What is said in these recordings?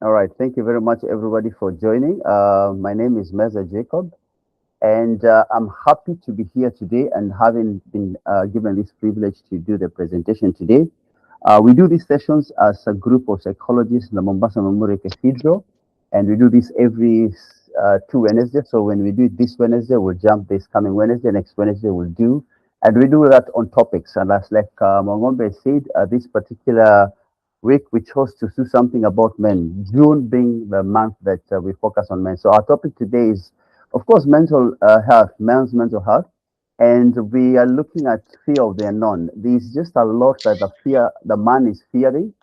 All right. Thank you very much, everybody, for joining. My name is Meza Jacob, and I'm happy to be here today and having been given this privilege to do the presentation today. We do these sessions as a group of psychologists in the Mombasa Memorial Cathedral, and we do this every 2 Wednesdays. So when we do it this Wednesday, we'll jump this coming Wednesday. Next Wednesday, we'll do, and we do that on topics. And as like Mongombe said, this particular week we chose to do something about men. June being the month that we focus on men. So our topic today is, of course, mental health, men's mental health, and we are looking at fear of the unknown. There's just a lot that the man is fearing.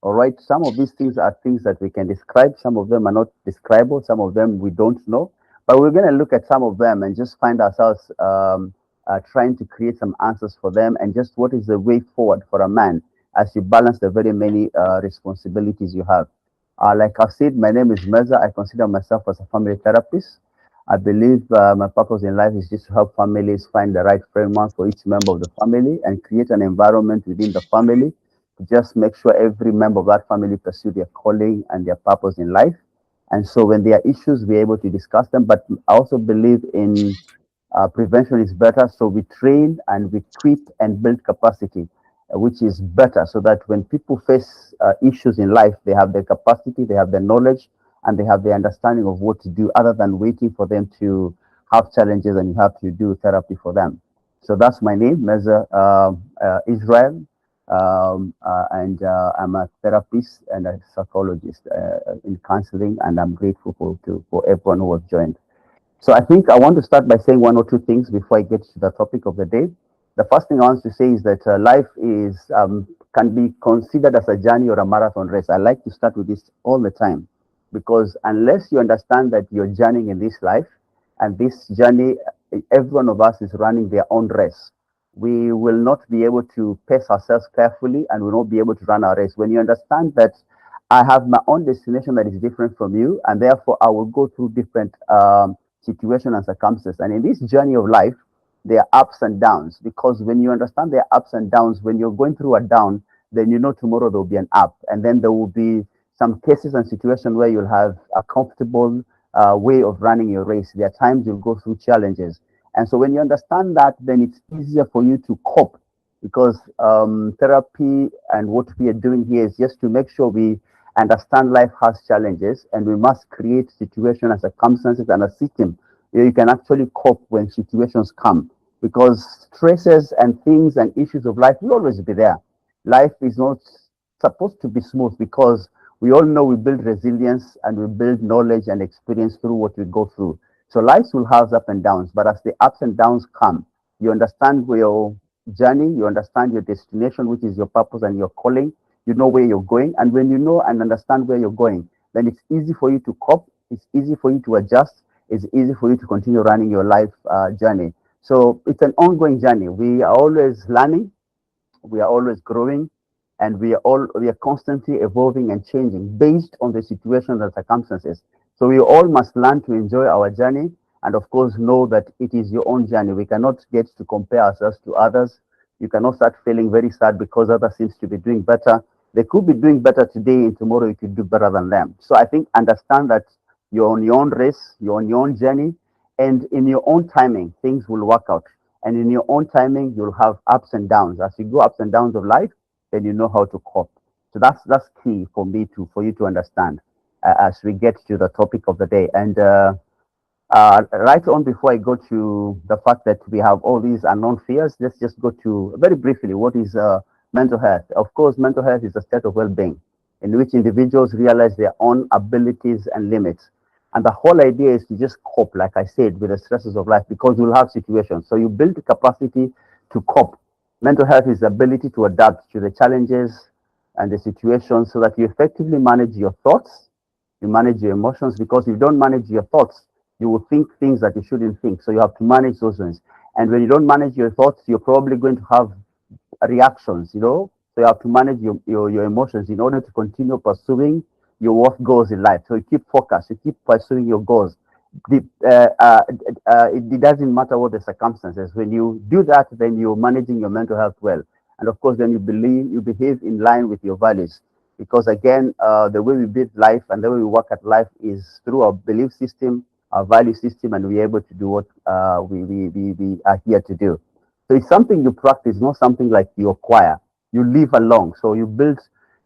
All right, some of these things are things that we can describe. Some of them are not describable. Some of them we don't know. But we're going to look at some of them and just find ourselves trying to create some answers for them, and just what is the way forward for a man as you balance the very many responsibilities you have. Like I said, my name is Meza. I consider myself as a family therapist. I believe my purpose in life is just to help families find the right framework for each member of the family and create an environment within the family to just make sure every member of that family pursue their calling and their purpose in life. And so when there are issues, we're able to discuss them. But I also believe in prevention is better. So we train and we equip and build capacity, which is better, so that when people face issues in life, they have the capacity, they have the knowledge, and they have the understanding of what to do other than waiting for them to have challenges and you have to do therapy for them. So that's my name, Meza Israel. And I'm a therapist and a psychologist in counseling, and I'm grateful for everyone who has joined. So I think I want to start by saying one or two things before I get to the topic of the day. The first thing I want to say is that life is can be considered as a journey or a marathon race. I like to start with this all the time, because unless you understand that you're journeying in this life, and this journey, every one of us is running their own race, we will not be able to pace ourselves carefully, and will not be able to run our race. When you understand that I have my own destination that is different from you, and therefore I will go through different situations and circumstances. And in this journey of life, there are ups and downs, because when you understand there are ups and downs, when you're going through a down, then you know tomorrow there will be an up, and then there will be some cases and situations where you'll have a comfortable way of running your race. There are times you'll go through challenges, and so when you understand that, then it's easier for you to cope, because therapy and what we are doing here is just to make sure we understand life has challenges, and we must create situations and circumstances and a system where you can actually cope when situations come, because stresses and things and issues of life will always be there. Life is not supposed to be smooth, because we all know we build resilience and we build knowledge and experience through what we go through. So life will have ups and downs, but as the ups and downs come, you understand where your journey, you understand your destination, which is your purpose and your calling. You know where you're going, and when you know and understand where you're going, then it's easy for you to cope. It's easy for you to adjust. It's easy for you to continue running your life journey. So it's an ongoing journey. We are always learning, we are always growing, and we are constantly evolving and changing based on the situations and circumstances. So we all must learn to enjoy our journey, and of course know that it is your own journey. We cannot get to compare ourselves to others. You cannot start feeling very sad because others seems to be doing better. They could be doing better today, and tomorrow you could do better than them. So I think understand that you're on your own race, you're on your own journey, and in your own timing, things will work out. And in your own timing, you'll have ups and downs. As you go ups and downs of life, then you know how to cope. So that's key for me to for you to understand as we get to the topic of the day. And right on, before I go to the fact that we have all these unknown fears, let's just go to very briefly what is mental health. Of course, mental health is a state of well-being in which individuals realize their own abilities and limits. And the whole idea is to just cope, like I said, with the stresses of life, because you'll have situations. So you build the capacity to cope. Mental health is the ability to adapt to the challenges and the situations so that you effectively manage your thoughts, you manage your emotions, because if you don't manage your thoughts, you will think things that you shouldn't think. So you have to manage those things. And when you don't manage your thoughts, you're probably going to have reactions. So you have to manage your emotions in order to continue pursuing your what goals in life. So you keep focused, you keep pursuing your goals. It doesn't matter what the circumstances. When you do that, then you're managing your mental health well. And of course, then you behave in line with your values. because again, the way we build life and the way we work at life is through our belief system, our value system, and we're able to do what we are here to do. So it's something you practice, not something like you acquire. You live along. So you build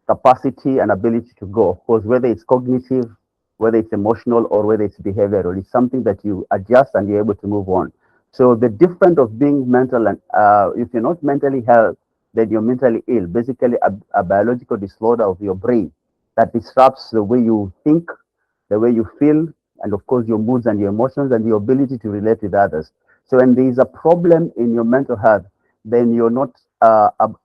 capacity and ability to go. Of course, whether it's cognitive, whether it's emotional, or whether it's behavioral, it's something that you adjust and you're able to move on. So the difference of being mental and if you're not mentally healthy, then you're mentally ill. Basically, a biological disorder of your brain that disrupts the way you think, the way you feel, and of course your moods and your emotions and your ability to relate with others. So when there is a problem in your mental health, then you're not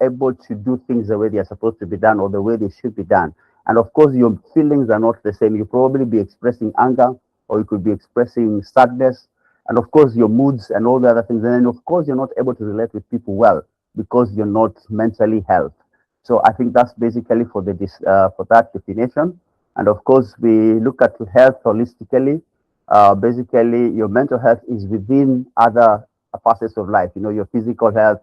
able to do things the way they are supposed to be done or the way they should be done. And of course, your feelings are not the same. You probably be expressing anger, or you could be expressing sadness, and of course your moods and all the other things. And then of course you're not able to relate with people well because you're not mentally healthy. So I think that's basically for for that definition. And of course, we look at health holistically. Basically, your mental health is within other facets of life. You know, your physical health,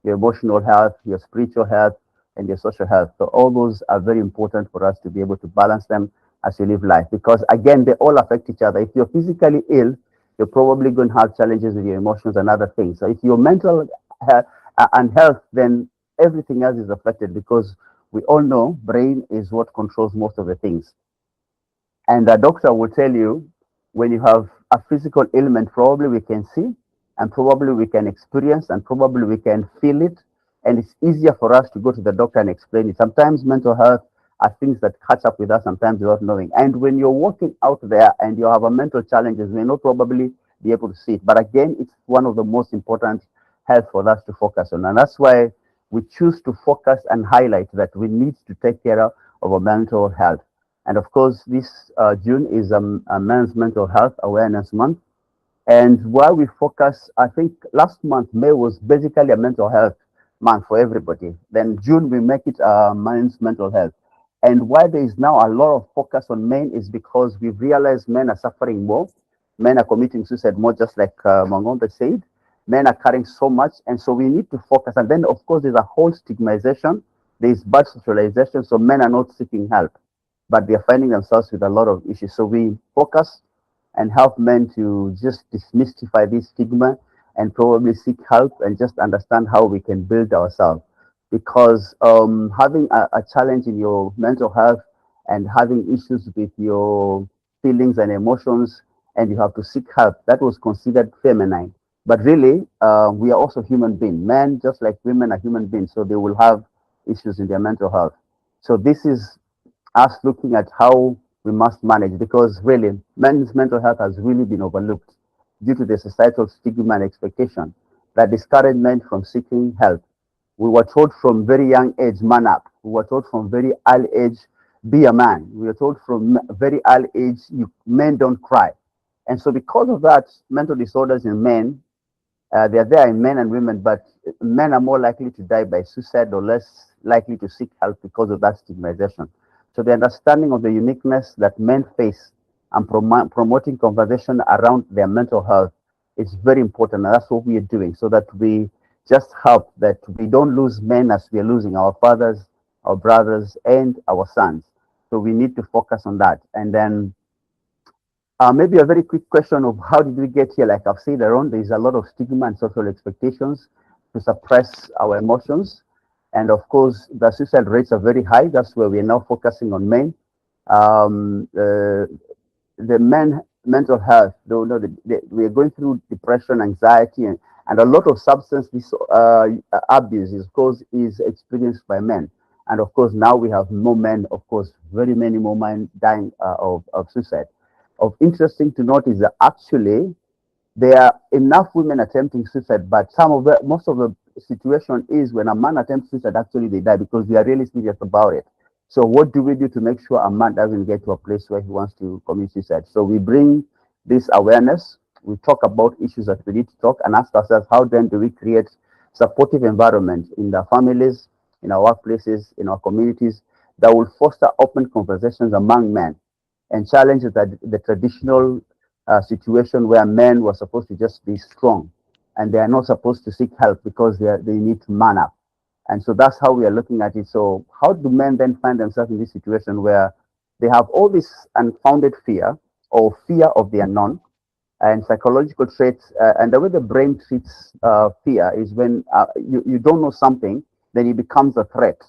your emotional health, your spiritual health, and your social health. So all those are very important for us to be able to balance them as you live life. Because again, they all affect each other. If you're physically ill, you're probably going to have challenges with your emotions and other things. So if you're mental health and health, then everything else is affected because we all know brain is what controls most of the things. And the doctor will tell you when you have a physical ailment, probably we can see and probably we can experience and probably we can feel it. And it's easier for us to go to the doctor and explain it. Sometimes mental health are things that catch up with us sometimes without knowing. And when you're walking out there and you have a mental challenges, we may not probably be able to see it. But again, it's one of the most important health for us to focus on. And that's why we choose to focus and highlight that we need to take care of our mental health. And of course, this June is a Men's Mental Health Awareness Month. And while we focus, I think last month, May was basically a mental health month for everybody. Then June, we make it men's mental health. And why there is now a lot of focus on men is because we've realized men are suffering more. Men are committing suicide more, just like Mangombe said. Men are carrying so much. And so we need to focus. And then, of course, there's a whole stigmatization. There's bad socialization. So men are not seeking help, but they are finding themselves with a lot of issues. So we focus and help men to just demystify this stigma and probably seek help and just understand how we can build ourselves. Because having a challenge in your mental health and having issues with your feelings and emotions, and you have to seek help, that was considered feminine. But really, we are also human beings. Men, just like women, are human beings, so they will have issues in their mental health. So this is us looking at how we must manage because really men's mental health has really been overlooked due to the societal stigma and expectation that discourage men from seeking help. We were told from very young age, man up. We were told from very early age, be a man. We were told from very early age, men don't cry. And so because of that, mental disorders in men, they are there in men and women, but men are more likely to die by suicide or less likely to seek help because of that stigmatization. So the understanding of the uniqueness that men face and promoting conversation around their mental health is very important. And that's what we are doing so that we just help that we don't lose men as we are losing our fathers, our brothers, and our sons. So we need to focus on that. And then maybe a very quick question of how did we get here? Like I've said around, there is a lot of stigma and social expectations to suppress our emotions. And of course, the suicide rates are very high. That's where we are now focusing on men. The men mental health, though, no, we are going through depression, anxiety, and a lot of substance abuse is, of course, is experienced by men. And of course, now we have more men, of course, very many more men dying of suicide. Of interesting to note is that actually there are enough women attempting suicide, but most of the situation is when a man attempts suicide, actually they die because they are really serious about it. So what do we do to make sure a man doesn't get to a place where he wants to commit suicide? So we bring this awareness. We talk about issues that we need to talk and ask ourselves, how then do we create supportive environment in the families, in our workplaces, in our communities that will foster open conversations among men and challenge the traditional situation where men were supposed to just be strong and they are not supposed to seek help because they need to man up. And so that's how we are looking at it. So how do men then find themselves in this situation where they have all this unfounded fear or fear of the unknown and psychological traits? And the way the brain treats fear is when you don't know something, then it becomes a threat.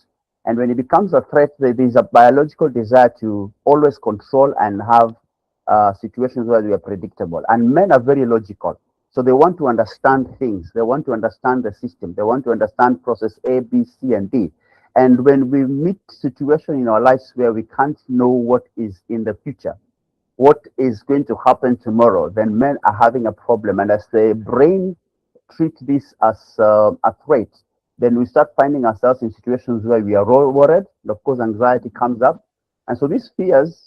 And when it becomes a threat, there is a biological desire to always control and have situations where we are predictable. And men are very logical. So they want to understand things. They want to understand the system. They want to understand process A, B, C, and D. And when we meet situations in our lives where we can't know what is in the future, what is going to happen tomorrow, then men are having a problem. And as the brain treats this as a threat, then we start finding ourselves in situations where we are worried. Of course, anxiety comes up. And so these fears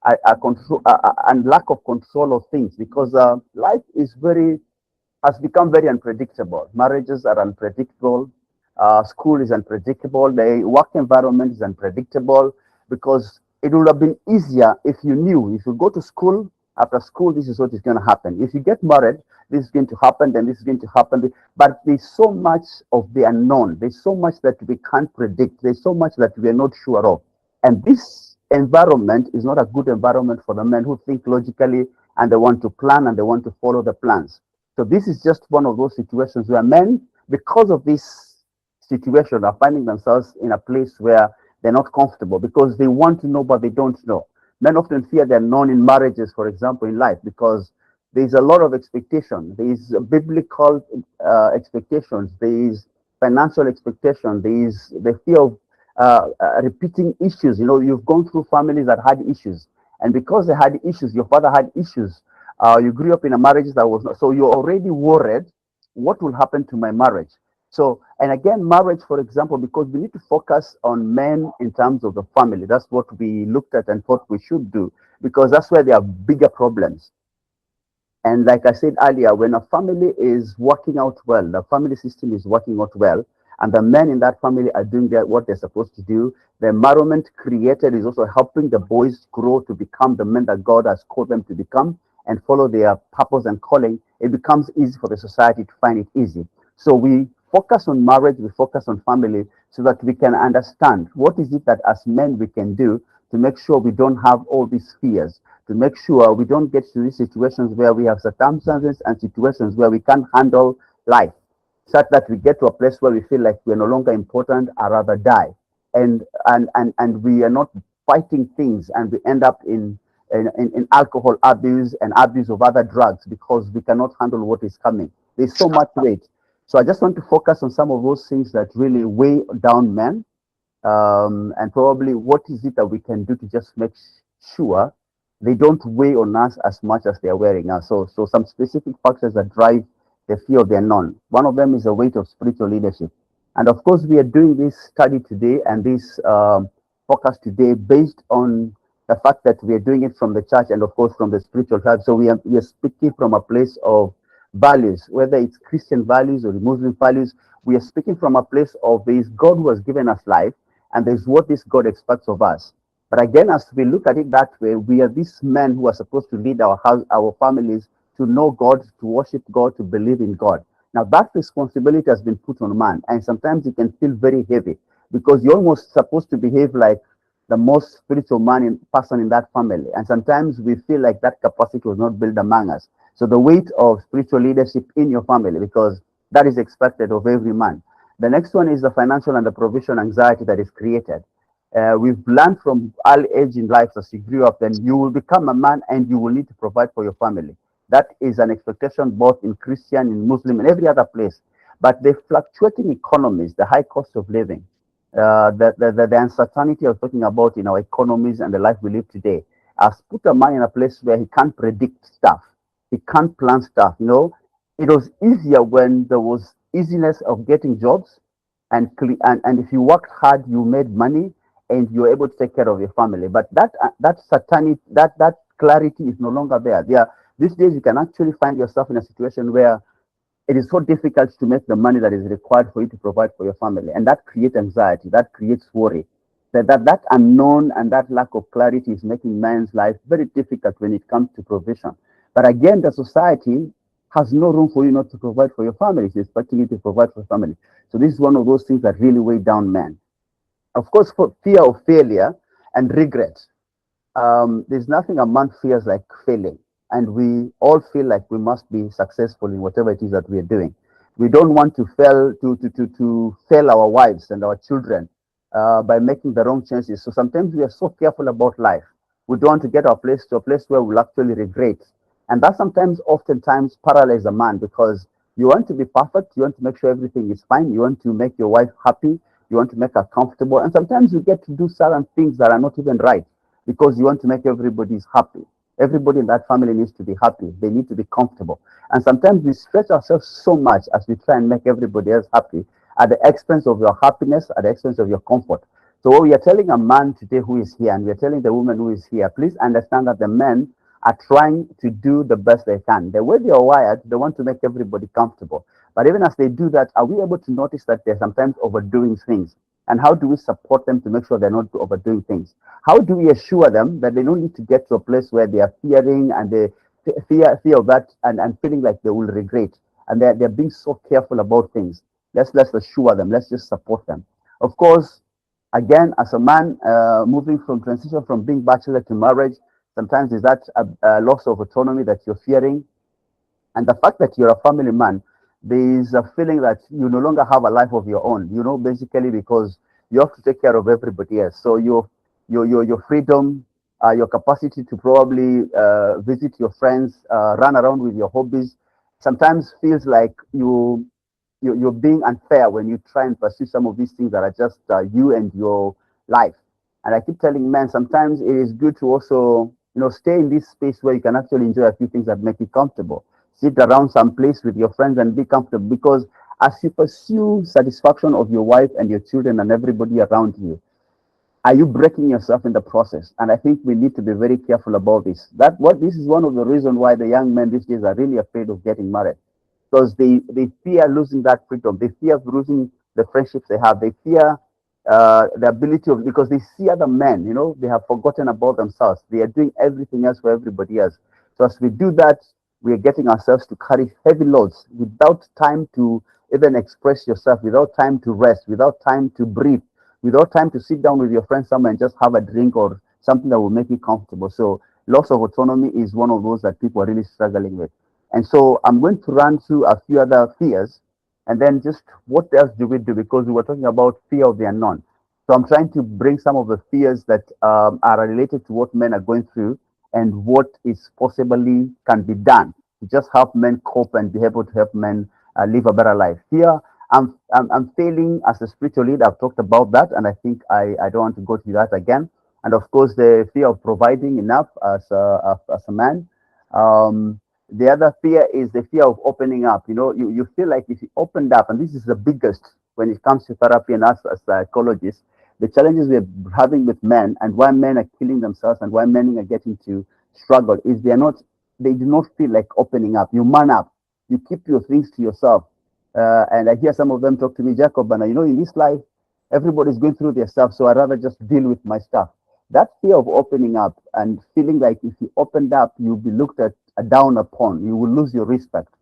are control and lack of control of things, because life is very has become very unpredictable. Marriages are unpredictable. School is unpredictable. The work environment is unpredictable, because it would have been easier if you knew, if you go to school, after school, this is what is going to happen. If you get married, this is going to happen, then this is going to happen. But there's so much of the unknown. There's so much that we can't predict. There's so much that we are not sure of. And this environment is not a good environment for the men who think logically and they want to plan and they want to follow the plans. So this is just one of those situations where men, because of this situation, are finding themselves in a place where they're not comfortable because they want to know but they don't know. Men often fear the unknown in marriages, for example, in life, because there's a lot of expectation. There's biblical expectations. There's financial expectation. There's the fear of repeating issues. You know, you've gone through families that had issues, and because they had issues, your father had issues. You grew up in a marriage that was not. So you're already worried. What will happen to my marriage? So, and again, marriage, for example, because we need to focus on men in terms of the family. That's what we looked at and thought we should do, because that's where there are bigger problems. And like I said earlier, when a family is working out well, the family system is working out well, and the men in that family are doing what they're supposed to do, the environment created is also helping the boys grow to become the men that God has called them to become and follow their purpose and calling. It becomes easy for the society to find it easy. So we focus on marriage, we focus on family, so that we can understand what is it that as men we can do to make sure we don't have all these fears, to make sure we don't get to these situations where we have circumstances and situations where we can't handle life, such that we get to a place where we feel like we're no longer important or rather die. And we are not fighting things, and we end up in alcohol abuse and abuse of other drugs because we cannot handle what is coming. There's so much weight. So I just want to focus on some of those things that really weigh down men, and probably what is it that we can do to just make sure they don't weigh on us as much as they are wearing us. So some specific factors that drive the fear of the unknown. One of them is the weight of spiritual leadership. And of course, we are doing this study today and this focus today based on the fact that we are doing it from the church and of course from the spiritual side. So we are speaking from a place of values, whether it's Christian values or Muslim values. We are speaking from a place of this God who has given us life, and there's what this God expects of us. But again, as we look at it that way, we are these men who are supposed to lead our house, our families, to know God, to worship God, to believe in God. Now that responsibility has been put on man, and sometimes it can feel very heavy because you're almost supposed to behave like the most spiritual person in that family. And sometimes we feel like that capacity was not built among us. So the weight of spiritual leadership in your family, because that is expected of every man. The next one is the financial and the provision anxiety that is created. We've learned from early age in life, as you grew up, then you will become a man and you will need to provide for your family. That is an expectation both in Christian, in Muslim, and every other place. But the fluctuating economies, the high cost of living, the uncertainty I was talking about in our economies and the life we live today, has put a man in a place where he can't predict stuff. He can't plan stuff. You know, it was easier when there was easiness of getting jobs, and if you worked hard, you made money, and you were able to take care of your family. But that certainty, that clarity is no longer there. These days you can actually find yourself in a situation where it is so difficult to make the money that is required for you to provide for your family, and that creates anxiety, that creates worry. That unknown and that lack of clarity is making man's life very difficult when it comes to provision. But again, the society has no room for you not to provide for your family. She's expecting you to provide for family. So this is one of those things that really weigh down men. Of course, for fear of failure and regret. There's nothing a man fears like failing, and we all feel like we must be successful in whatever it is that we are doing. We don't want to fail to fail our wives and our children by making the wrong choices. So sometimes we are so careful about life. We don't want to get our place to a place where we'll actually regret, and that sometimes, oftentimes, paralyzes a man because you want to be perfect. You want to make sure everything is fine. You want to make your wife happy. You want to make her comfortable, and sometimes you get to do certain things that are not even right because you want to make everybody happy. Everybody in that family needs to be happy. They need to be comfortable. And sometimes we stretch ourselves so much as we try and make everybody else happy at the expense of your happiness, at the expense of your comfort. So what we are telling a man today who is here, and we are telling the woman who is here, please understand that the men are trying to do the best they can. The way they are wired, they want to make everybody comfortable. But even as they do that, are we able to notice that they're sometimes overdoing things? And how do we support them to make sure they're not overdoing things? How do we assure them that they don't need to get to a place where they are fearing and they fear of that and feeling like they will regret and they're being so careful about things? Let's assure them. Let's just support them. Of course, again, as a man moving from transition from being bachelor to marriage, sometimes is that a loss of autonomy that you're fearing, and the fact that you're a family man, there is a feeling that you no longer have a life of your own, basically because you have to take care of everybody else. So your freedom, your capacity to probably visit your friends, run around with your hobbies, sometimes feels like you're being unfair when you try and pursue some of these things that are just you and your life. And I keep telling men sometimes it is good to also stay in this space where you can actually enjoy a few things that make you comfortable. Sit around some place with your friends and be comfortable, because as you pursue satisfaction of your wife and your children and everybody around you, are you breaking yourself in the process? And I think we need to be very careful about this. This is one of the reasons why the young men these days are really afraid of getting married, because they fear losing that freedom. They fear losing the friendships they have. They fear the ability of, because they see other men, they have forgotten about themselves. They are doing everything else for everybody else. So as we do that, we are getting ourselves to carry heavy loads without time to even express yourself, without time to rest, without time to breathe, without time to sit down with your friends somewhere and just have a drink or something that will make you comfortable. So loss of autonomy is one of those that people are really struggling with. And so I'm going to run through a few other fears, and then just what else do we do? Because we were talking about fear of the unknown. So I'm trying to bring some of the fears that are related to what men are going through and what is possibly can be done to just help men cope and be able to help men live a better life. Here, I'm failing as a spiritual leader. I've talked about that, and I think I don't want to go through that again. And of course, the fear of providing enough as a man. The other fear is the fear of opening up. You feel like if you opened up, and this is the biggest when it comes to therapy and us as psychologists, the challenges we're having with men and why men are killing themselves and why men are getting to struggle is they do not feel like opening up. You man up. You keep your things to yourself. And I hear some of them talk to me, Jacob, and in this life, everybody's going through their stuff, so I'd rather just deal with my stuff. That fear of opening up and feeling like if you opened up, you'll be looked at down upon, you will lose your respect.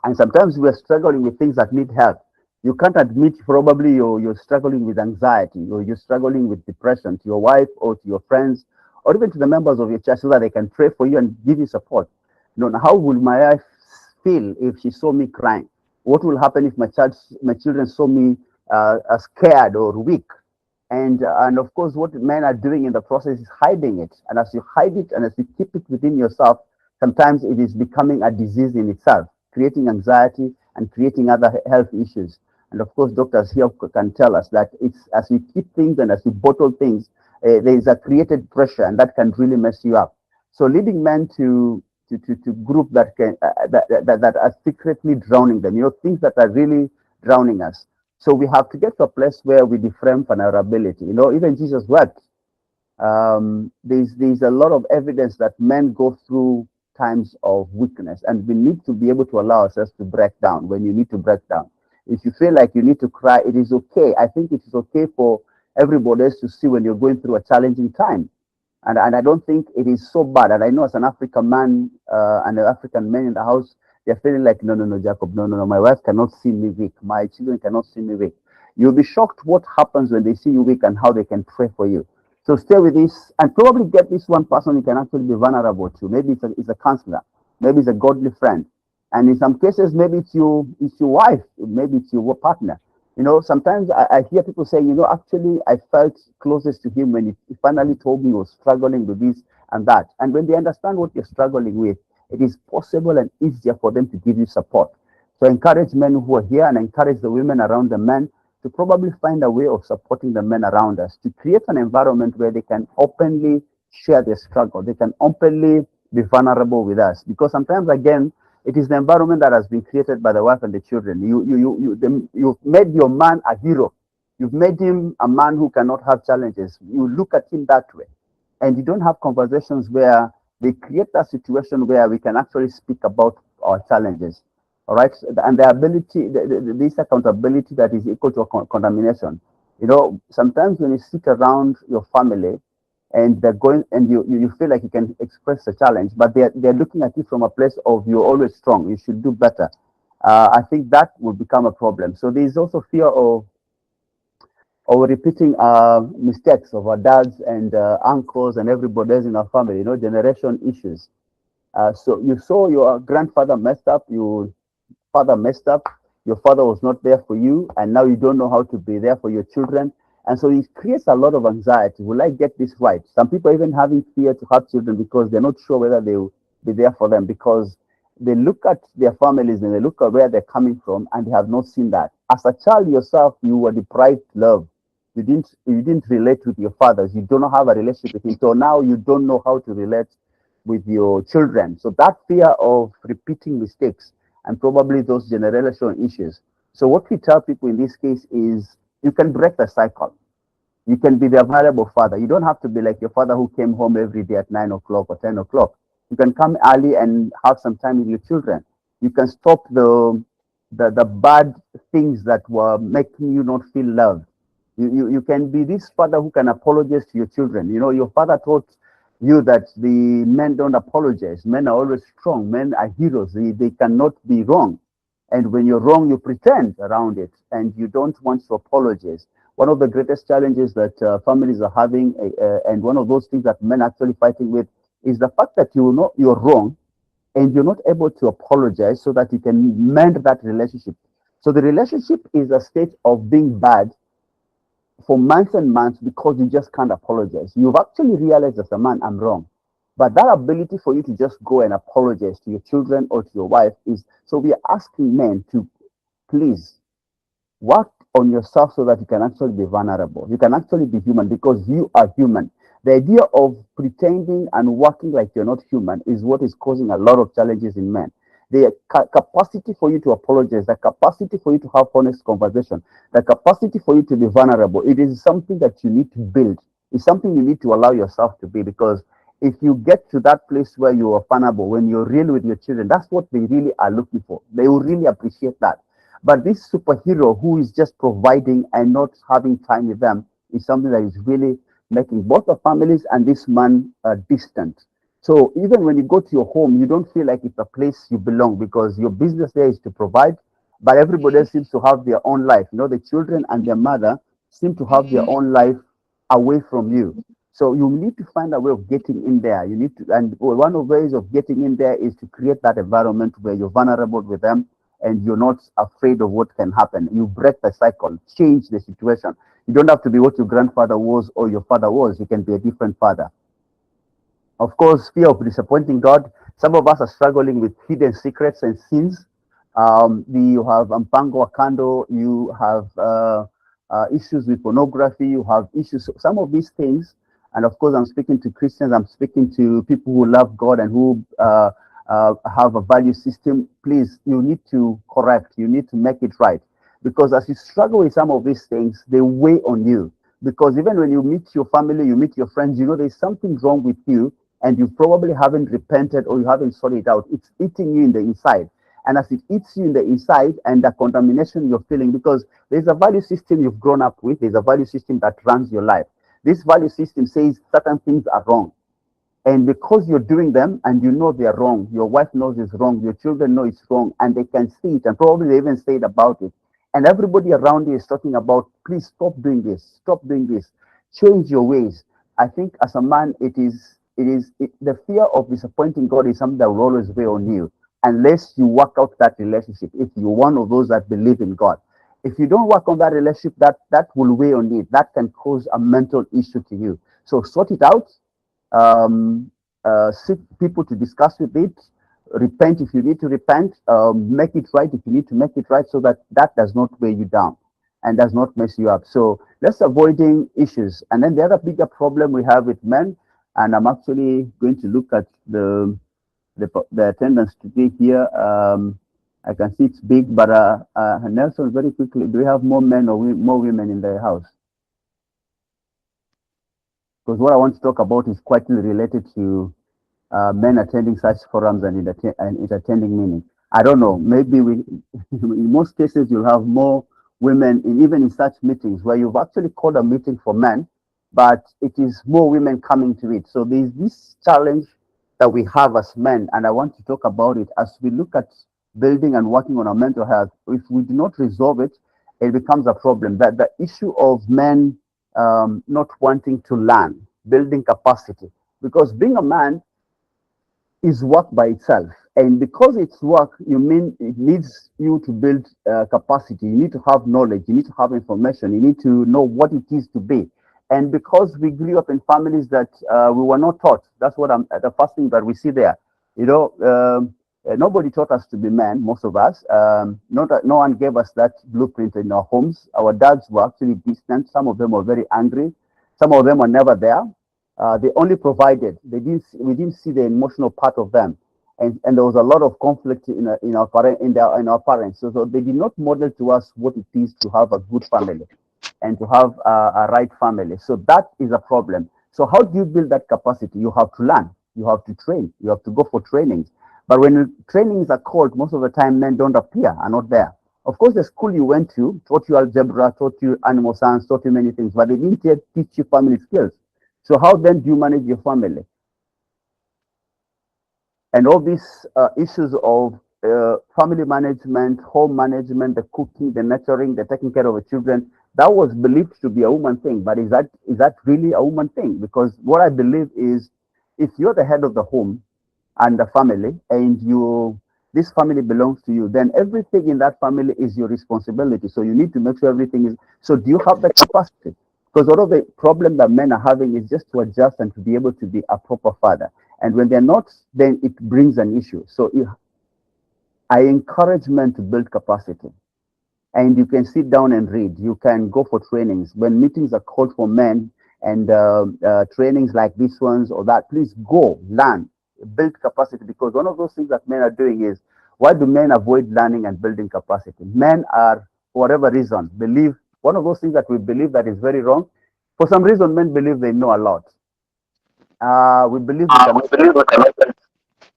And sometimes we're struggling with things that need help. You can't admit probably you're struggling with anxiety or you're struggling with depression to your wife or to your friends or even to the members of your church so that they can pray for you and give you support. How will my wife feel if she saw me crying? What will happen if my children saw me scared or weak? And of course, what men are doing in the process is hiding it. And as you hide it and as you keep it within yourself, sometimes it is becoming a disease in itself, creating anxiety and creating other health issues. And of course, doctors here can tell us that it's as we keep things and as we bottle things, there is a created pressure, and that can really mess you up. So leading men to group that can that are secretly drowning them, things that are really drowning us. So we have to get to a place where we deframe vulnerability. Even Jesus wept. There's a lot of evidence that men go through times of weakness, and we need to be able to allow ourselves to break down when you need to break down. If you feel like you need to cry, it is okay. I think it is okay for everybody else to see when you're going through a challenging time. And I don't think it is so bad. And I know as an African man and an African man in the house, they're feeling like, no, no, no, Jacob, no, no, no, my wife cannot see me weak. My children cannot see me weak. You'll be shocked what happens when they see you weak and how they can pray for you. So stay with this and probably get this one person you can actually be vulnerable to. Maybe it's a counselor. Maybe it's a godly friend. And in some cases, maybe it's your wife. Maybe it's your partner. Sometimes I hear people say, actually, I felt closest to him when he finally told me he was struggling with this and that. And when they understand what you're struggling with, it is possible and easier for them to give you support. So encourage men who are here and encourage the women around the men to probably find a way of supporting the men around us, to create an environment where they can openly share their struggle. They can openly be vulnerable with us. Because sometimes, again, it is the environment that has been created by the wife and the children. You've made your man a hero. You've made him a man who cannot have challenges. You look at him that way. And you don't have conversations where they create that situation where we can actually speak about our challenges. All right. And the ability, this accountability that is equal to condemnation. Sometimes when you sit around your family, and they're going and you feel like you can express a challenge, but they're looking at you from a place of you're always strong, you should do better. I think that will become a problem. So there's also fear of repeating mistakes of our dads and uncles and everybody else in our family, generation issues. So you saw your grandfather messed up, your father messed up, your father was not there for you, and now you don't know how to be there for your children. And so it creates a lot of anxiety. Will I get this right? Some people even having fear to have children because they're not sure whether they will be there for them, because they look at their families and they look at where they're coming from and they have not seen that. As a child yourself, you were deprived love. You didn't relate with your fathers. You don't have a relationship with him. So now you don't know how to relate with your children. So that fear of repeating mistakes and probably those generational issues. So what we tell people in this case is, you can break the cycle. You can be the available father. You don't have to be like your father who came home every day at 9 o'clock or 10 o'clock. You can come early and have some time with your children. You can stop the bad things that were making you not feel loved. You can be this father who can apologize to your children. Your father taught you that the men don't apologize. Men are always strong. Men are heroes. They cannot be wrong. And when you're wrong, you pretend around it, and you don't want to apologize. One of the greatest challenges that families are having, and one of those things that men are actually fighting with, is the fact that you're wrong, and you're not able to apologize so that you can mend that relationship. So the relationship is a state of being bad for months and months because you just can't apologize. You've actually realized as a man, I'm wrong. But that ability for you to just go and apologize to your children or to your wife is, so we are asking men to please work on yourself so that you can actually be vulnerable. You can actually be human because you are human. The idea of pretending and working like you're not human is what is causing a lot of challenges in men. The capacity for you to apologize, the capacity for you to have honest conversation, the capacity for you to be vulnerable, it is something that you need to build. It's something you need to allow yourself to be, because if you get to that place where you are vulnerable, when you're real with your children, that's what they really are looking for. They will really appreciate that. But this superhero who is just providing and not having time with them is something that is really making both the families and this man distant. So even when you go to your home, you don't feel like it's a place you belong, because your business there is to provide, but everybody else seems to have their own life. The children and their mother seem to have their own life away from you. So you need to find a way of getting in there. You need to, and one of the ways of getting in there is to create that environment where you're vulnerable with them and you're not afraid of what can happen. You break the cycle, change the situation. You don't have to be what your grandfather was or your father was. You can be a different father. Of course, fear of disappointing God. Some of us are struggling with hidden secrets and sins. You have mpango wakando. You have issues with pornography. You have issues. Some of these things. And of course, I'm speaking to Christians, I'm speaking to people who love God and who have a value system. Please, you need to correct, you need to make it right. Because as you struggle with some of these things, they weigh on you. Because even when you meet your family, you meet your friends, there's something wrong with you, and you probably haven't repented or you haven't sorted it out. It's eating you in the inside. And as it eats you in the inside, and the contamination you're feeling, because there's a value system you've grown up with, there's a value system that runs your life. This value system says certain things are wrong. And because you're doing them and you know they're wrong, your wife knows it's wrong, your children know it's wrong, and they can see it, and probably they even say it about it. And everybody around you is talking about, please stop doing this, change your ways. I think as a man, the fear of disappointing God is something that will always weigh on you, unless you work out that relationship. If you're one of those that believe in God, if you don't work on that relationship, that will weigh on it. That can cause a mental issue to you. So sort it out, um, seek people to discuss with it, repent if you need to repent, make it right if you need to make it right, so that that does not weigh you down and does not mess you up. So let's avoiding issues. And then the other bigger problem we have with men, and I'm actually going to look at the attendance today here. I can see it's big, but Nelson, very quickly, do we have more men or more women in the house? Because what I want to talk about is quite related to men attending such forums and it attending meetings. I don't know. Maybe in most cases, you'll have more women, even in such meetings where you've actually called a meeting for men, but it is more women coming to it. So there's this challenge that we have as men, and I want to talk about it as we look at building and working on our mental health. If we do not resolve it, it becomes a problem. That the issue of men not wanting to learn, building capacity, because being a man is work by itself, and because it's work, you mean it needs you to build capacity. You need to have knowledge, you need to have information, you need to know what it is to be. And because we grew up in families that we were not taught, that's what the first thing that we see there. You know, nobody taught us to be men, most of us. No one gave us that blueprint in our homes. Our dads were actually distant. Some of them were very angry. Some of them were never there. They only provided. We didn't see the emotional part of them, and there was a lot of conflict in our parents. So they did not model to us what it is to have a good family and to have a right family. So that is a problem. So how do you build that capacity? You have to learn. You have to train. You have to go for trainings. But when trainings are called, most of the time men don't appear, are not there. Of course, the school you went to taught you algebra, taught you animal science, taught you many things, but they didn't yet teach you family skills. So how then do you manage your family? And all these issues of family management, home management, the cooking, the nurturing, the taking care of the children, that was believed to be a woman thing. But is that really a woman thing? Because what I believe is, if you're the head of the home and the family, and this family belongs to you, then everything in that family is your responsibility. So you need to make sure everything is. So do you have the capacity? Because one of the problem that men are having is just to adjust and to be able to be a proper father. And when they're not, then it brings an issue. So I encourage men to build capacity. And you can sit down and read. You can go for trainings. When meetings are called for men and trainings like these ones or that, please go, learn, build capacity. Because one of those things that men are doing is, why do men avoid learning and building capacity? Men are, for whatever reason, believe, one of those things that we believe that is very wrong. For some reason, men believe they know a lot. We believe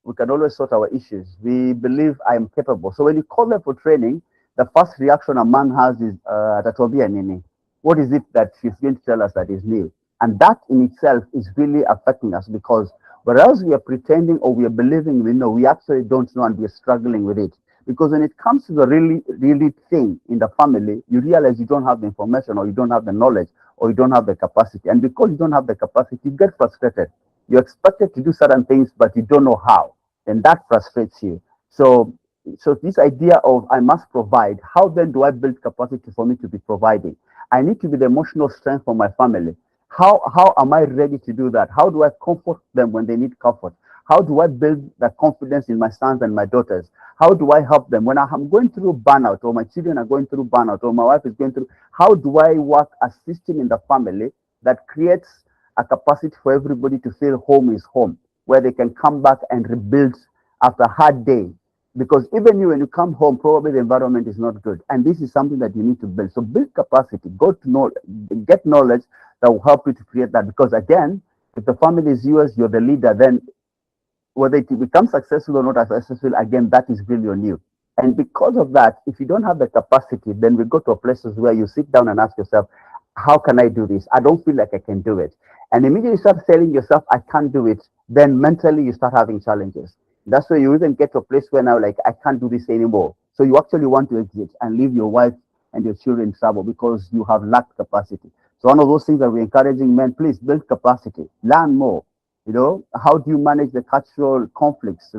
we can always sort our issues. We believe I am capable. So when you call them for training, the first reaction a man has is, Tatobia Nini. What is it that she's going to tell us that is new? And that in itself is really affecting us, because whereas we are pretending or we are believing we know, we actually don't know, and we are struggling with it. Because when it comes to the really thing in the family, you realize you don't have the information, or you don't have the knowledge, or you don't have the capacity. And because you don't have the capacity, you get frustrated. You're expected to do certain things, but you don't know how. And that frustrates you. So this idea of I must provide, how then do I build capacity for me to be providing? I need to be the emotional strength for my family. How am I ready to do that? How do I comfort them when they need comfort? How do I build the confidence in my sons and my daughters? How do I help them when I'm going through burnout, or my children are going through burnout, or my wife is going through? How do I work a system in the family that creates a capacity for everybody to feel home is home, where they can come back and rebuild after a hard day? Because even you, when you come home, probably the environment is not good. And this is something that you need to build. So build capacity, get knowledge that will help you to create that. Because again, if the family is yours, you're the leader, then whether it becomes successful or not successful, again, that is really on you. And because of that, if you don't have the capacity, then we go to places where you sit down and ask yourself, how can I do this? I don't feel like I can do it. And immediately you start telling yourself, I can't do it, then mentally you start having challenges. That's where you even get to a place where now, like, I can't do this anymore. So you actually want to exit and leave your wife and your children in trouble because you have lacked capacity. So one of those things that we're encouraging men, please build capacity, learn more. How do you manage the cultural conflicts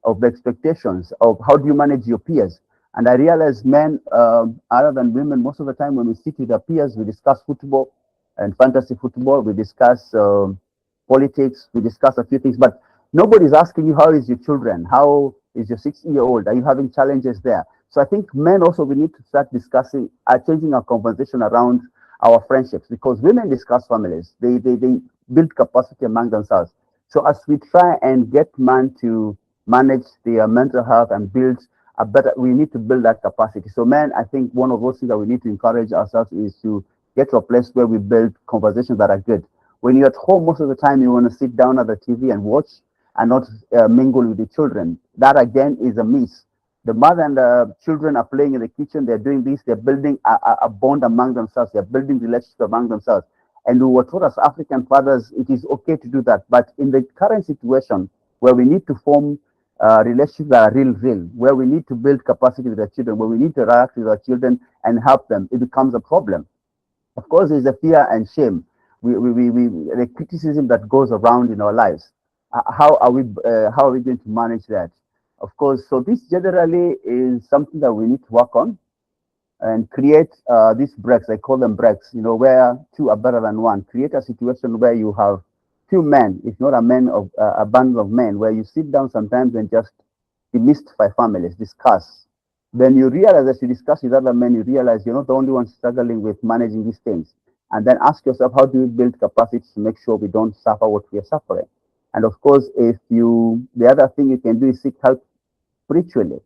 of the expectations of how do you manage your peers? And I realize men, other than women, most of the time when we sit with our peers, we discuss football and fantasy football, we discuss politics, we discuss a few things, but nobody's asking you how is your children, how is your 6-year-old, are you having challenges there? So I think men also we need to start discussing, changing our conversation around our friendships because women discuss families, they build capacity among themselves. So as we try and get men to manage their mental health and build we need to build that capacity. So, man, I think one of those things that we need to encourage ourselves is to get to a place where we build conversations that are good. When you're at home, most of the time you want to sit down at the TV and watch and not mingle with the children. That again is a miss. The mother and the children are playing in the kitchen. They're doing this. They're building a bond among themselves. They're building relationships among themselves. And we were taught as African fathers, it is okay to do that. But in the current situation where we need to form relationships that are real, where we need to build capacity with our children, where we need to interact with our children and help them, it becomes a problem. Of course, there's a fear and shame, the criticism that goes around in our lives. How are we going to manage that? Of course, so this generally is something that we need to work on and create these breaks. I call them breaks, where two are better than one. Create a situation where you have two men, if not a band of men, where you sit down sometimes and just demystify families, discuss. Then you realize as you discuss with other men, you realize you're not the only one struggling with managing these things. And then ask yourself, how do we build capacity to make sure we don't suffer what we are suffering? And of course, the other thing you can do is seek help spiritually.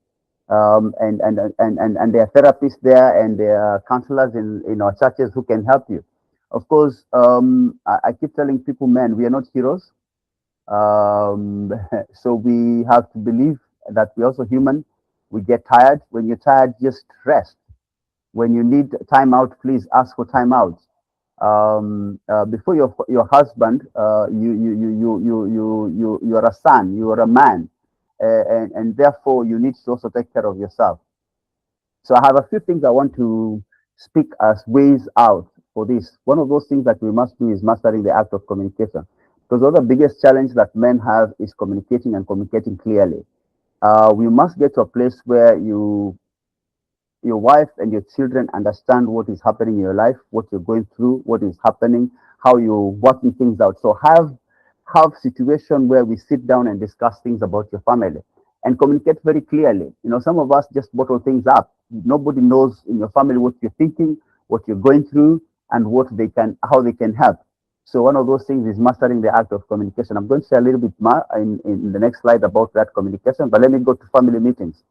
And there are therapists there and there are counselors in our churches who can help you. Of course, I keep telling people, man, we are not heroes. So we have to believe that we're also human. We get tired. When you're tired, just rest. When you need time out, please ask for time out. Before your husband, you are a son, you are a man, and therefore you need to also take care of yourself. So I have a few things I want to speak as ways out for this. One of those things that we must do is mastering the act of communication. Because one of the biggest challenge that men have is communicating and communicating clearly. We must get to a place where your wife and your children understand what is happening in your life, what you're going through, what is happening, how you're working things out. So have situation where we sit down and discuss things about your family and communicate very clearly. Some of us just bottle things up. Nobody knows in your family what you're thinking, what you're going through, and how they can help. So one of those things is mastering the act of communication. I'm going to say a little bit more in the next slide about that communication, but let me go to family meetings.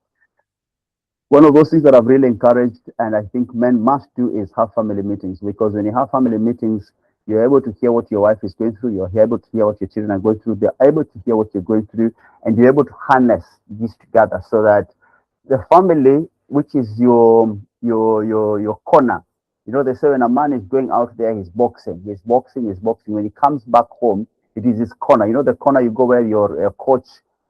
One of those things that I've really encouraged and I think men must do is have family meetings, because when you have family meetings, you're able to hear what your wife is going through, you're able to hear what your children are going through, they're able to hear what you're going through, and you're able to harness these together so that the family, which is your corner. They say when a man is going out there, he's boxing. When he comes back home, it is his corner. The corner you go where you're a coach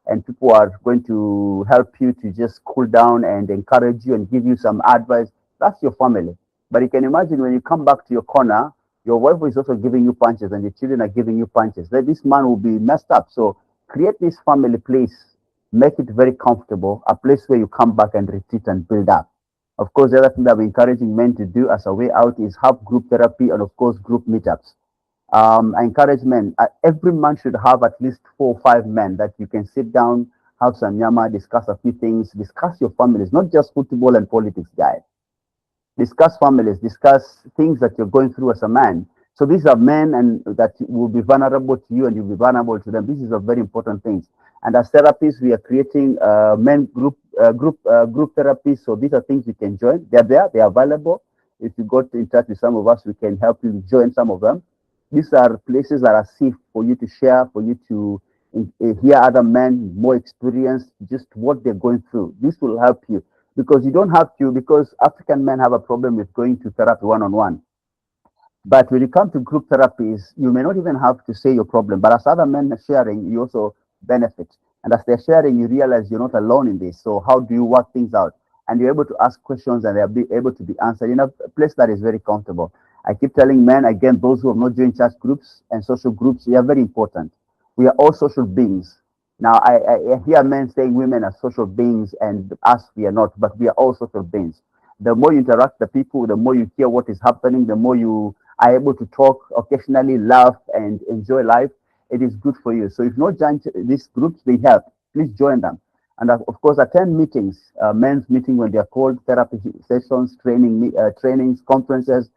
and people are going to help you to just cool down and encourage you and give you some advice. That's your family. But you can imagine when you come back to your corner, your wife is also giving you punches and your children are giving you punches. Then this man will be messed up. So create this family place, make it very comfortable, a place where you come back and retreat and build up. Of course, the other thing that we're encouraging men to do as a way out is have group therapy and, of course, group meetups. I encourage men, every man should have at least 4 or 5 men that you can sit down, have some yama, discuss a few things, discuss your families, not just football and politics, guys. Discuss families, discuss things that you're going through as a man. So these are men and that will be vulnerable to you and you'll be vulnerable to them. This is a very important thing. And as therapists, we are creating men group therapy. So these are things you can join. They're there, they are available. If you go in touch with some of us, we can help you join some of them. These are places that are safe for you to share, for you to hear other men, more experienced, just what they're going through. This will help you because you don't have to, because African men have a problem with going to therapy one-on-one. But when you come to group therapies, you may not even have to say your problem. But as other men are sharing, you also benefit. And as they're sharing, you realize you're not alone in this. So how do you work things out? And you're able to ask questions and they'll be able to be answered in a place that is very comfortable. I keep telling men, again, those who have not joined church groups and social groups, they are very important. We are all social beings. Now, I hear men saying women are social beings and us, we are not, but we are all social beings. The more you interact with the people, the more you hear what is happening, the more you are able to talk, occasionally laugh and enjoy life. It is good for you. So if not join these groups, they help. Please join them. And of course, attend meetings, men's meeting when they are called, therapy sessions, trainings, conferences,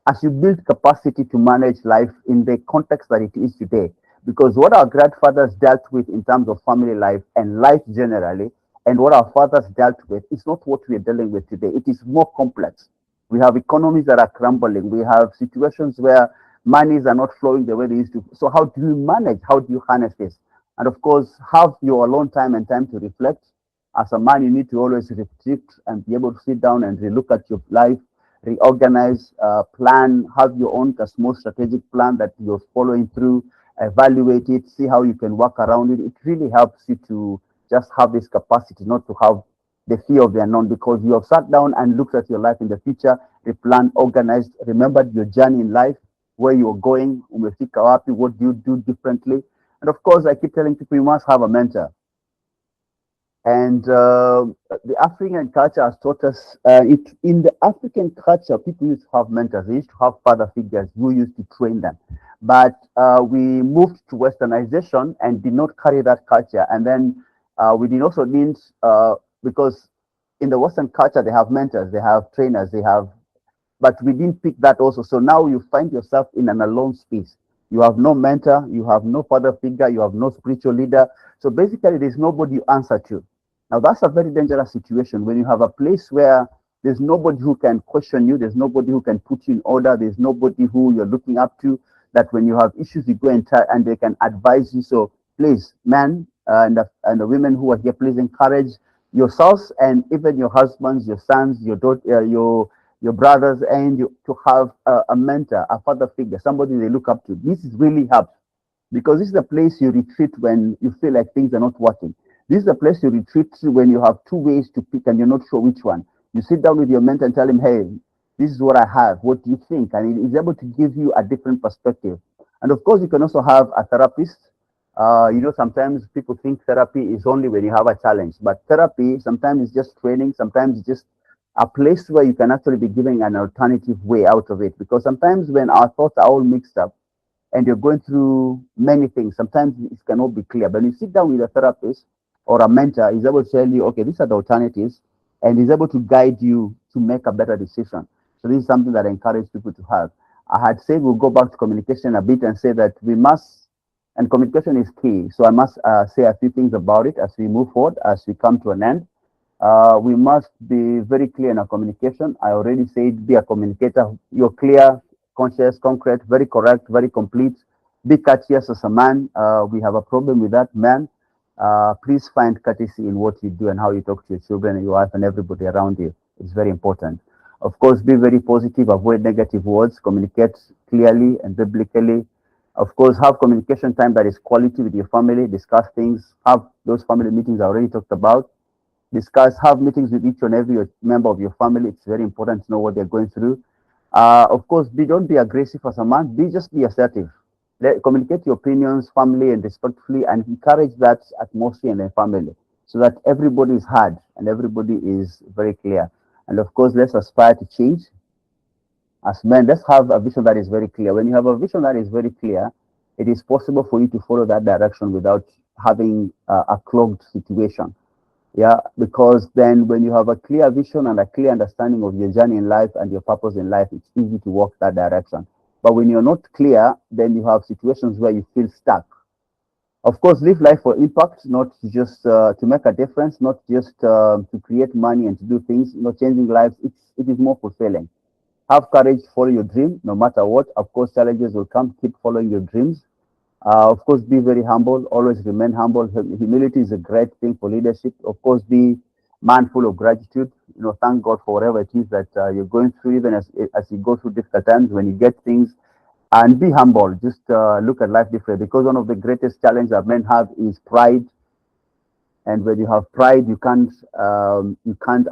as you build capacity to manage life in the context that it is today. Because what our grandfathers dealt with in terms of family life and life generally, and what our fathers dealt with is not what we are dealing with today. It is more complex. We have economies that are crumbling. We have situations where monies are not flowing the way they used to. So how do you manage? How do you harness this? And of course, have your alone time and time to reflect. As a man, you need to always reflect and be able to sit down and relook at your life, reorganize, plan, have your own small strategic plan that you're following through, evaluate it, see how you can work around it. It really helps you to just have this capacity not to have the fear of the unknown, because you have sat down and looked at your life in the future, replanned, organized, remembered your journey in life, where you're going, what do you do differently. And of course, I keep telling people you must have a mentor. And the African culture has taught us, in the African culture, people used to have mentors. They used to have father figures who used to train them. But we moved to westernization and did not carry that culture. And then we did also need, because in the Western culture, they have mentors, they have trainers, but we didn't pick that also. So now you find yourself in an alone space. You have no mentor, you have no father figure, you have no spiritual leader. So basically, there's nobody you answer to. Now, that's a very dangerous situation when you have a place where there's nobody who can question you, there's nobody who can put you in order, there's nobody who you're looking up to, that when you have issues, you go and they can advise you. So please, men and the women who are here, please encourage yourselves and even your husbands, your sons, your daughter, your brothers, and you to have a mentor, a father figure, somebody they look up to. This is really helps, because this is the place you retreat when you feel like things are not working. This is the place you retreat to when you have two ways to pick and you're not sure which one. You sit down with your mentor and tell him, hey, this is what I have. What do you think? And he's able to give you a different perspective. And of course, you can also have a therapist. Sometimes people think therapy is only when you have a challenge, but therapy sometimes is just training. Sometimes it's just a place where you can actually be giving an alternative way out of it. Because sometimes when our thoughts are all mixed up and you're going through many things, sometimes it cannot be clear. But when you sit down with a therapist or a mentor, he's able to tell you, okay, these are the alternatives, and he's able to guide you to make a better decision. So this is something that I encourage people to have. I had said we'll go back to communication a bit and say that we must, and communication is key. So I must say a few things about it as we move forward, as we come to an end. We must be very clear in our communication. I already said be a communicator. You're clear, conscious, concrete, very correct, very complete. Be courteous as a man. We have a problem with that, man. Please find courtesy in what you do and how you talk to your children and your wife and everybody around you. It's very important. Of course, be very positive, avoid negative words, communicate clearly and biblically. Of course, have communication time that is quality with your family, discuss things, have those family meetings I already talked about. Have meetings with each and every member of your family. It's very important to know what they're going through. Of course, don't be aggressive as a man, just be assertive. Communicate your opinions, family, and respectfully, and encourage that atmosphere in the family so that everybody is heard and everybody is very clear. And of course, let's aspire to change. As men, let's have a vision that is very clear. When you have a vision that is very clear, it is possible for you to follow that direction without having a clogged situation. Yeah, because then when you have a clear vision and a clear understanding of your journey in life and your purpose in life, it's easy to walk that direction. But when you're not clear, then you have situations where you feel stuck. Of course, live life for impact, not just to make a difference, not just to create money and to do things. Changing lives, it is more fulfilling. Have courage, follow your dream, no matter what. Of course, challenges will come. Keep following your dreams. Of course, be very humble. Always remain humble. Humility is a great thing for leadership. Of course, be mindful of gratitude. Thank God for whatever it is that you're going through, even as you go through difficult times. When you get things, and be humble. Just look at life differently, because one of the greatest challenges that men have is pride. And when you have pride, you can't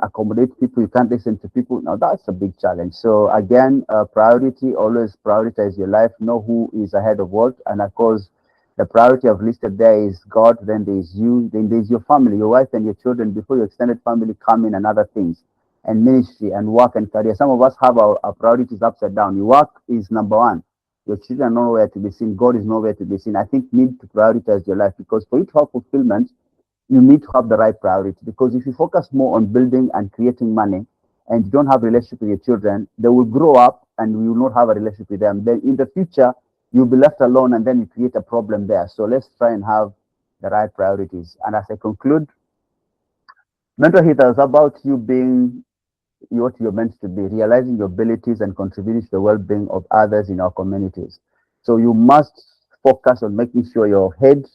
accommodate people, you can't listen to people. Now that's a big challenge. So again, priority, always prioritize your life, know who is ahead of what. And of course, the priority I've listed there is God, then there's you, then there's your family, your wife and your children, before your extended family come in, and other things, and ministry and work and career. Some of us have our priorities upside down. Your work is number one. Your children are nowhere to be seen. God is nowhere to be seen. I think you need to prioritize your life, because for you to have fulfillment, you need to have the right priority. Because if you focus more on building and creating money, and you don't have a relationship with your children, they will grow up and you will not have a relationship with them. Then in the future, you'll be left alone, and then you create a problem there. So let's try and have the right priorities. And as I conclude, mental health is about you being what you're meant to be, realizing your abilities and contributing to the well-being of others in our communities. So you must focus on making sure your head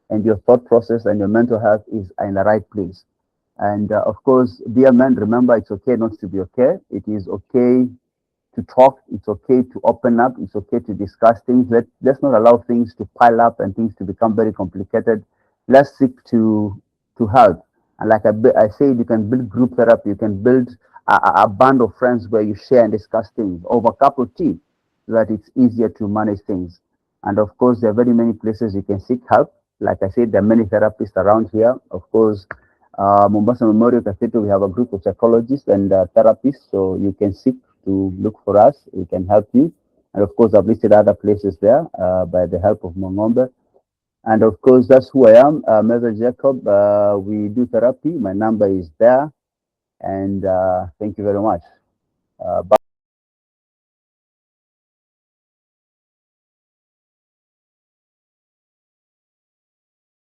and your thought process and your mental health is in the right place. And of course, dear men, remember, it's okay not to be okay. It is okay to talk. It's okay to open up. It's okay to discuss things. Let's not allow things to pile up and things to become very complicated. Let's seek to help. And like I said, you can build group therapy. You can build a band of friends where you share and discuss things over a cup of tea, so that it's easier to manage things. And of course, there are very many places you can seek help. Like I said, there are many therapists around here. Of course, Mombasa Memorial Cathedral, we have a group of psychologists and therapists, so you can seek to look for us. We can help you. And of course, I've listed other places there by the help of Mongombe. And of course, that's who I am, Mr. Jacob. We do therapy. My number is there. And thank you very much. Bye.